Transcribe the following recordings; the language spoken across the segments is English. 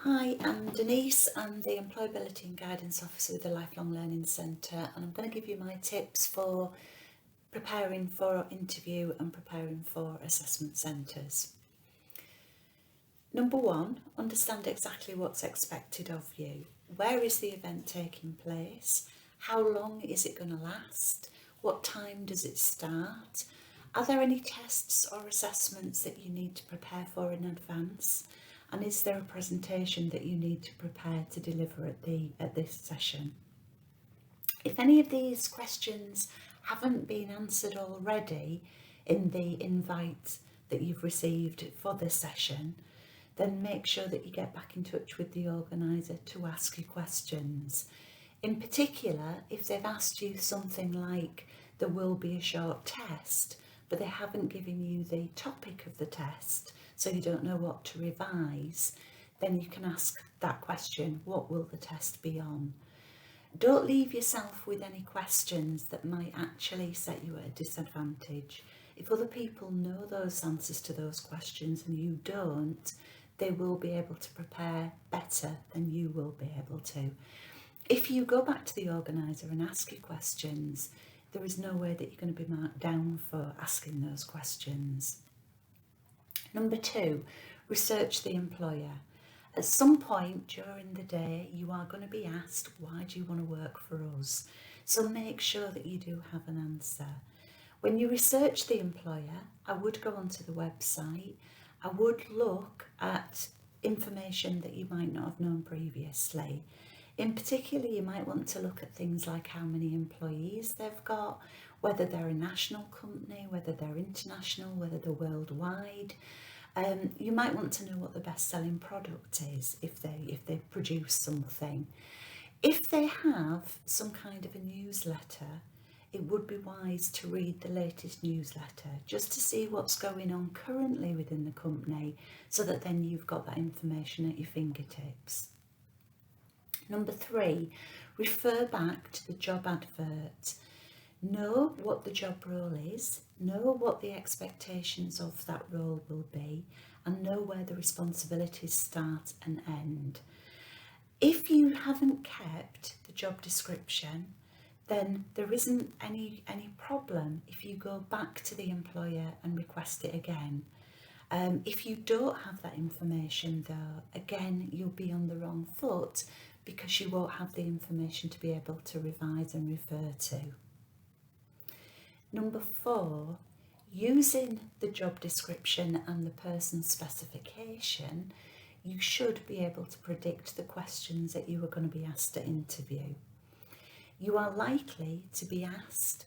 Hi, I'm Denise. I'm the Employability and Guidance Officer with the Lifelong Learning Centre, and I'm going to give you my tips for preparing for interview and preparing for assessment centres. Number one, understand exactly what's expected of you. Where is the event taking place? How long is it going to last? What time does it start? Are there any tests or assessments that you need to prepare for in advance? And is there a presentation that you need to prepare to deliver at this session? If any of these questions haven't been answered already in the invite that you've received for this session, then make sure that you get back in touch with the organiser to ask you questions. In particular, if they've asked you something like there will be a short test, but they haven't given you the topic of the test, so you don't know what to revise, then you can ask that question, what will the test be on? Don't leave yourself with any questions that might actually set you at a disadvantage. If other people know those answers to those questions and you don't, they will be able to prepare better than you will be able to. If you go back to the organiser and ask your questions, there is no way that you're going to be marked down for asking those questions. Number two, research the employer. At some point during the day, you are going to be asked, why do you want to work for us? So make sure that you do have an answer. When you research the employer, I would go onto the website. I would look at information that you might not have known previously. In particular, you might want to look at things like how many employees they've got, whether they're a national company, whether they're international, whether they're worldwide. You might want to know what the best-selling product is if they produce something. If they have some kind of a newsletter, it would be wise to read the latest newsletter just to see what's going on currently within the company, so that then you've got that information at your fingertips. Number three, refer back to the job advert. Know what the job role is, know what the expectations of that role will be, and know where the responsibilities start and end. If you haven't kept the job description, then there isn't any problem if you go back to the employer and request it again. If you don't have that information though, again, you'll be on the wrong foot because you won't have the information to be able to revise and refer to. Number four, using the job description and the person's specification, you should be able to predict the questions that you are going to be asked at interview. You are likely to be asked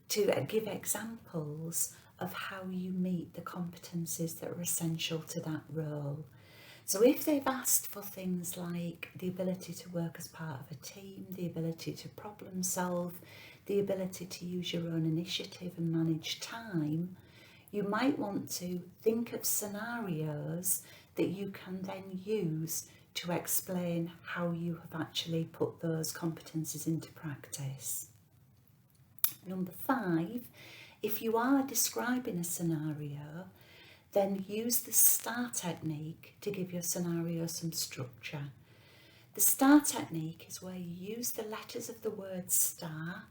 to give examples of how you meet the competencies that are essential to that role. So if they've asked for things like the ability to work as part of a team, the ability to problem solve, the ability to use your own initiative and manage time, you might want to think of scenarios that you can then use to explain how you have actually put those competencies into practice. Number five, if you are describing a scenario, then use the STAR technique to give your scenario some structure. The STAR technique is where you use the letters of the word STAR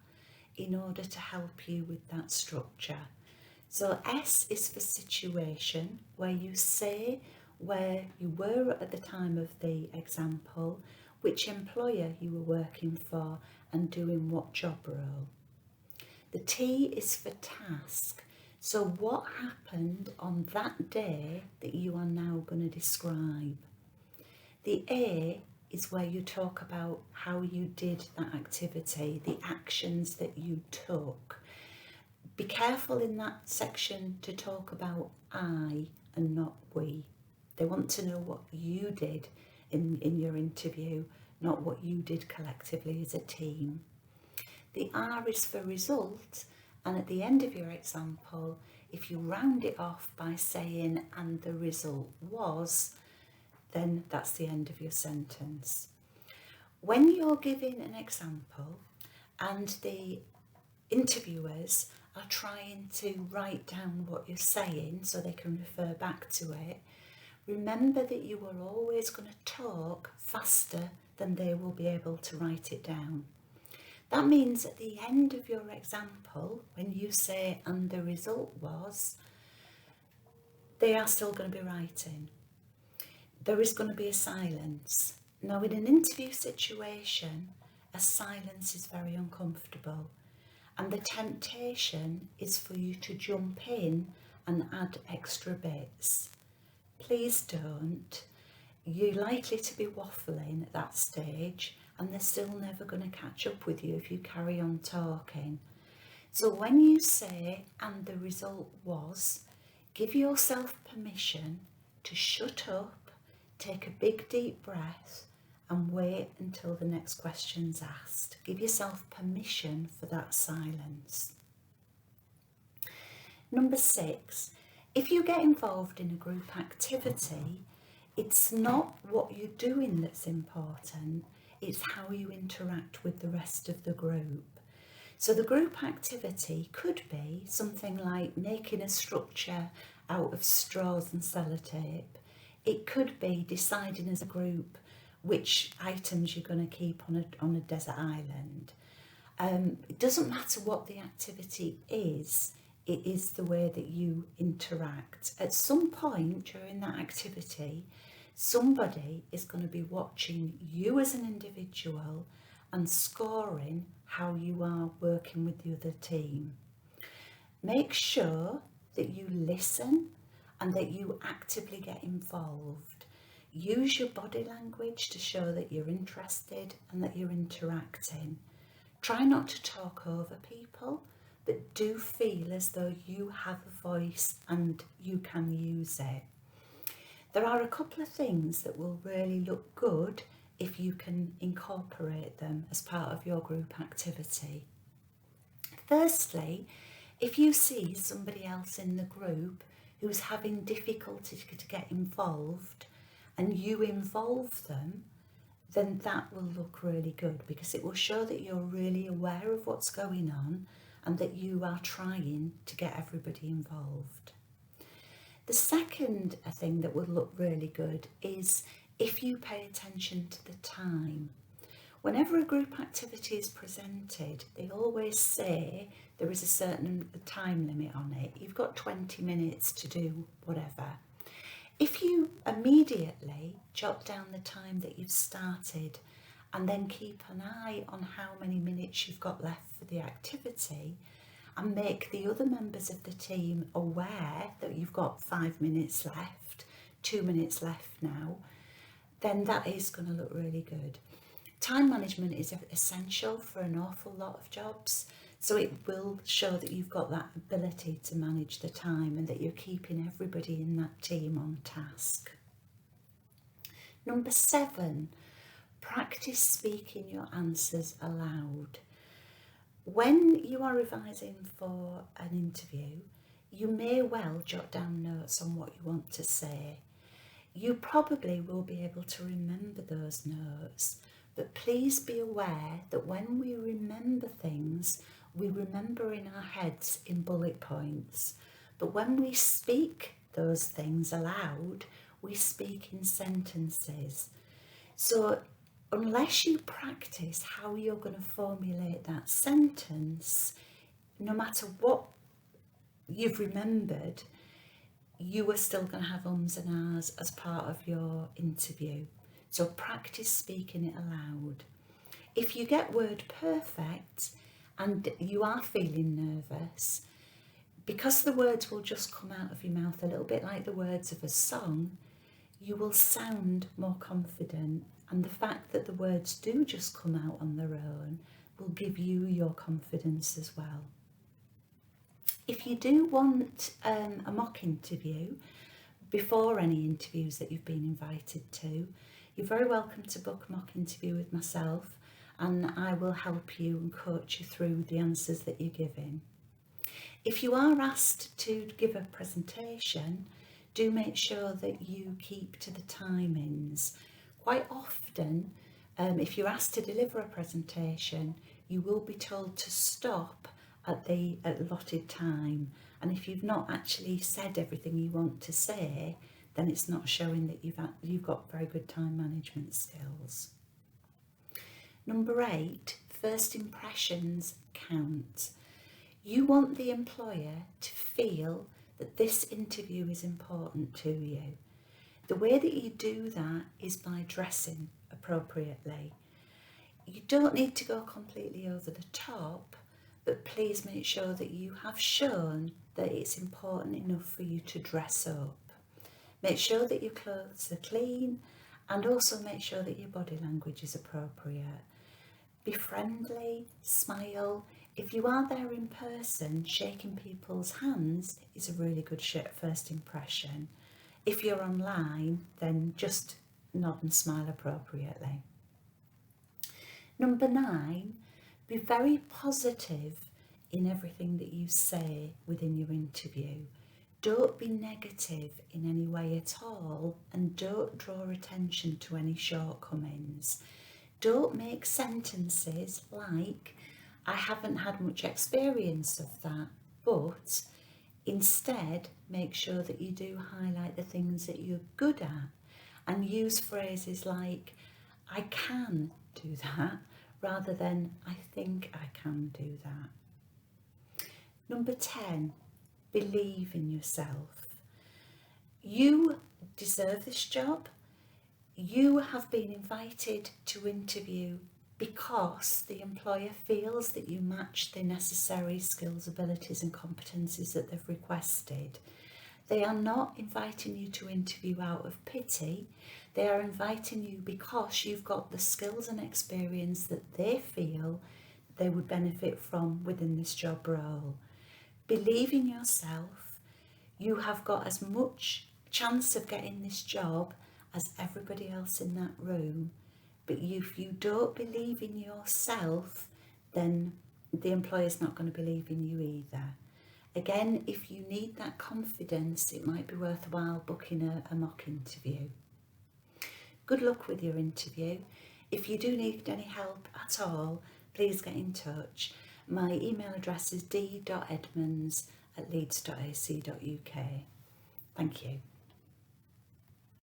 in order to help you with that structure. So S is for situation, where you say where you were at the time of the example, which employer you were working for, and doing what job role. The T is for task. So what happened on that day that you are now going to describe. The A is where you talk about how you did that activity, the actions that you took. Be careful in that section to talk about I and not we. They want to know what you did in your interview, not what you did collectively as a team. The R is for result, and at the end of your example, if you round it off by saying and the result was, then that's the end of your sentence. When you're giving an example and the interviewers are trying to write down what you're saying so they can refer back to it, Remember that you are always going to talk faster than they will be able to write it down. That means at the end of your example, when you say, and the result was, they are still going to be writing. There is going to be a silence. Now, in an interview situation, a silence is very uncomfortable, and the temptation is for you to jump in and add extra bits. Please don't. You're likely to be waffling at that stage, and they're still never going to catch up with you if you carry on talking. So when you say, and the result was, give yourself permission to shut up, take a big deep breath, and wait until the next question's asked. Give yourself permission for that silence. Number 6, if you get involved in a group activity, it's not what you're doing that's important, it's how you interact with the rest of the group. So the group activity could be something like making a structure out of straws and sellotape. It could be deciding as a group which items you're going to keep on a desert island. It doesn't matter what the activity is, it is the way that you interact. At some point during that activity, somebody is going to be watching you as an individual and scoring how you are working with the other team. Make sure that you listen and that you actively get involved. Use your body language to show that you're interested and that you're interacting. Try not to talk over people, but do feel as though you have a voice and you can use it. There are a couple of things that will really look good if you can incorporate them as part of your group activity. Firstly, if you see somebody else in the group who's having difficulty to get involved and you involve them, then that will look really good because it will show that you're really aware of what's going on and that you are trying to get everybody involved. The second thing that will look really good is if you pay attention to the time. Whenever a group activity is presented, they always say there is a certain time limit on it. You've got 20 minutes to do whatever. If you immediately jot down the time that you've started and then keep an eye on how many minutes you've got left for the activity and make the other members of the team aware that you've got 5 minutes left, 2 minutes left now, then that is going to look really good. Time management is essential for an awful lot of jobs, so it will show that you've got that ability to manage the time and that you're keeping everybody in that team on task. Number 7, practice speaking your answers aloud. When you are revising for an interview, you may well jot down notes on what you want to say. You probably will be able to remember those notes, but please be aware that when we remember things, we remember in our heads in bullet points, but when we speak those things aloud, we speak in sentences. So unless you practice how you're going to formulate that sentence, no matter what you've remembered, you are still going to have ums and ahs as part of your interview. So practice speaking it aloud. If you get word perfect and you are feeling nervous, because the words will just come out of your mouth a little bit like the words of a song, you will sound more confident, and the fact that the words do just come out on their own will give you your confidence as well. If you do want a mock interview before any interviews that you've been invited to, you're very welcome to book a mock interview with myself, and I will help you and coach you through the answers that you're giving. If you are asked to give a presentation, do make sure that you keep to the timings. Quite often, if you're asked to deliver a presentation, you will be told to stop at the allotted time, and if you've not actually said everything you want to say, then it's not showing that you've got very good time management skills. Number 8, first impressions count. You want the employer to feel that this interview is important to you. The way that you do that is by dressing appropriately. You don't need to go completely over the top, but please make sure that you have shown that it's important enough for you to dress up. Make sure that your clothes are clean, and also make sure that your body language is appropriate. Be friendly, smile. If you are there in person, shaking people's hands is a really good first impression. If you're online, then just nod and smile appropriately. Number 9, be very positive in everything that you say within your interview. Don't be negative in any way at all, and don't draw attention to any shortcomings. Don't make sentences like, I haven't had much experience of that, but instead make sure that you do highlight the things that you're good at, and use phrases like, I can do that, rather than I think I can do that. Number 10, believe in yourself. You deserve this job. You have been invited to interview because the employer feels that you match the necessary skills, abilities and competencies that they've requested. They are not inviting you to interview out of pity. They are inviting you because you've got the skills and experience that they feel they would benefit from within this job role. Believe in yourself. You have got as much chance of getting this job as everybody else in that room. But if you don't believe in yourself, then the employer's not going to believe in you either. Again, if you need that confidence, it might be worthwhile booking a mock interview. Good luck with your interview. If you do need any help at all, please get in touch. My email address is d.edmonds@leeds.ac.uk. Thank you.